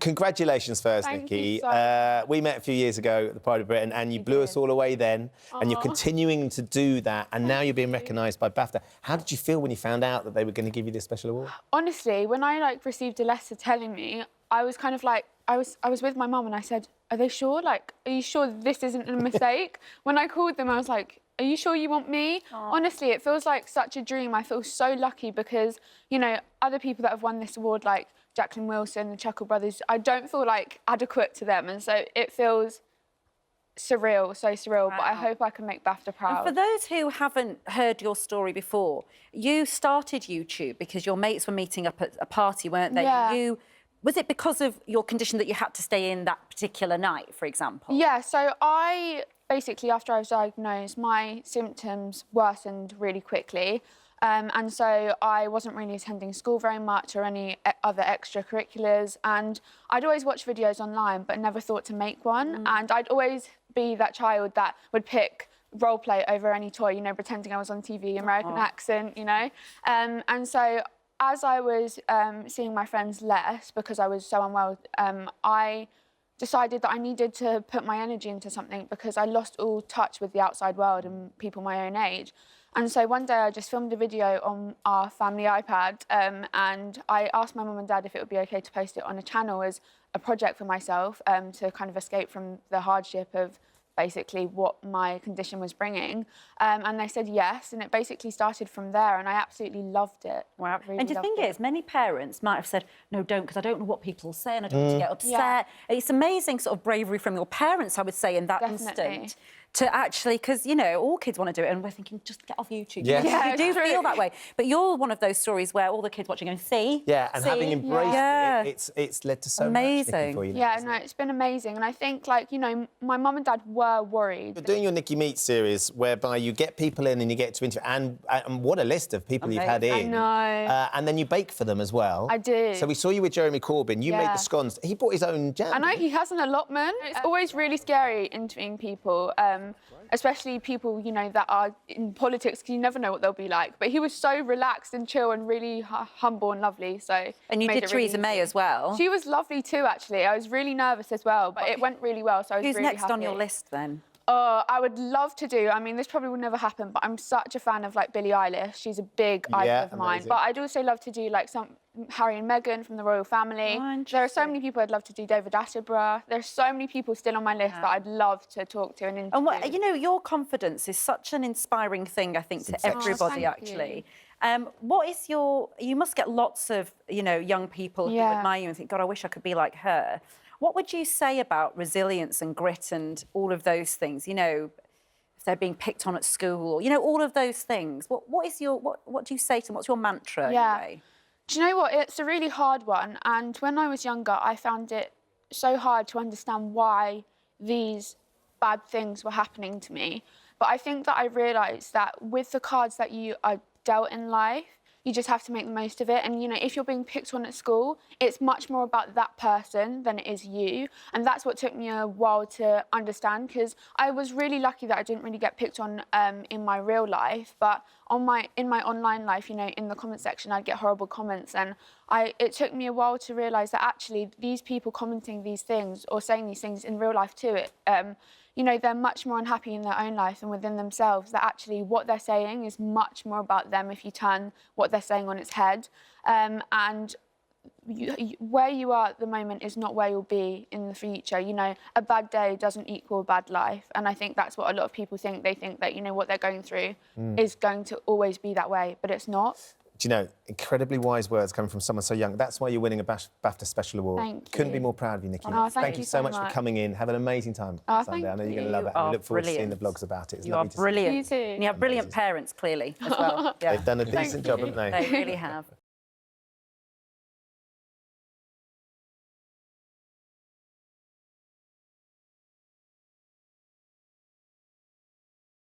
Congratulations first, Thank Nikki. you so much. We met a few years ago at the Pride of Britain and you blew us all away then, and you're continuing to do that, and now you're being recognised by BAFTA. How did you feel when you found out that they were going to give you this special award? Honestly, when I received a letter telling me, I was kind of like, I was with my mum and I said, are they sure? Like, are you sure this isn't a mistake? When I called them, I was like, are you sure you want me? Honestly, it feels like such a dream. I feel so lucky because, you know, other people that have won this award, like Jacqueline Wilson, the Chuckle Brothers, I don't feel like adequate to them. And so it feels surreal, so surreal, but I hope I can make BAFTA proud. And for those who haven't heard your story before, you started YouTube because your mates were meeting up at a party, weren't they? Yeah. Was it because of your condition that you had to stay in that particular night, for example? Yeah, so basically, after I was diagnosed, my symptoms worsened really quickly. And so I wasn't really attending school very much or any other extracurriculars. And I'd always watch videos online, but never thought to make one. And I'd always be that child that would pick role play over any toy, you know, pretending I was on TV, American accent, you know. And so as I was seeing my friends less because I was so unwell, I decided that I needed to put my energy into something because I lost all touch with the outside world and people my own age. And so one day I just filmed a video on our family iPad and I asked my mum and dad if it would be okay to post it on a channel as a project for myself to kind of escape from the hardship of basically what my condition was bringing. And they said yes, and it basically started from there, and I absolutely loved it. Wow. Really and the thing is, many parents might have said, no, don't, because I don't know what people will say and I don't want to get upset. Yeah. It's amazing sort of bravery from your parents, I would say, in that instant. To actually, because, you know, all kids want to do it, and we're thinking, just get off YouTube. Yeah. You do feel that way. But you're one of those stories where all the kids watching going, see? Yeah, and having embraced it, it's led to so much, Nikki, for you. Yeah, no, it's been amazing. And I think, like, you know, my mum and dad were worried. You're doing your Nikki Meets series, whereby you get people in and you get to interview, and what a list of people you've had in. I know. And then you bake for them as well. I do. So we saw you with Jeremy Corbyn. You made the scones. He brought his own jam. I know, he has an allotment. It's always really scary interviewing people, especially people, you know, that are in politics, because you never know what they'll be like. But he was so relaxed and chill and really humble and lovely, so... And you did Theresa May as well. She was lovely too, actually. I was really nervous as well, but it went really well, so I was really happy. Who's next on your list, then? I would love to do, I mean, this probably will never happen, but I'm such a fan of, like, Billie Eilish. She's a big idol of mine. But I'd also love to do, like, some Harry and Meghan from the royal family. There are so many people I'd love to do. David Attenborough. There's so many people still on my list that I'd love to talk to and interview. And you know, your confidence is such an inspiring thing, I think, to everybody, actually. What is your... You must get lots of, you know, young people who admire you and think, God, I wish I could be like her. What would you say about resilience and grit and all of those things? You know, if they're being picked on at school, or, you know, all of those things. What is your... What do you say to them? What's your mantra, anyway? Do you know what? It's a really hard one. And when I was younger, I found it so hard to understand why these bad things were happening to me. But I think that I realised that with the cards that you are dealt in life, you just have to make the most of it. And, you know, if you're being picked on at school, it's much more about that person than it is you. And that's what took me a while to understand, because I was really lucky that I didn't really get picked on in my real life. But in my online life, you know, in the comment section, I'd get horrible comments. And it took me a while to realise that actually these people commenting these things or saying these things in real life too, you know, they're much more unhappy in their own life and within themselves, that actually what they're saying is much more about them if you turn what they're saying on its head. And where you are at the moment is not where you'll be in the future. You know, a bad day doesn't equal a bad life. And I think that's what a lot of people think. They think that, you know, what they're going through is going to always be that way, but it's not. Do you know, incredibly wise words coming from someone so young. That's why you're winning a BAFTA Special Award. Thank you. Couldn't be more proud of you, Nikki. Oh, thank you so much for coming in. Have an amazing time Sunday. I know you're going to love it. And we look forward to seeing the vlogs about it. It's you are brilliant. You too. And you have brilliant parents, clearly, as well. They've done a decent job, haven't they? They really have.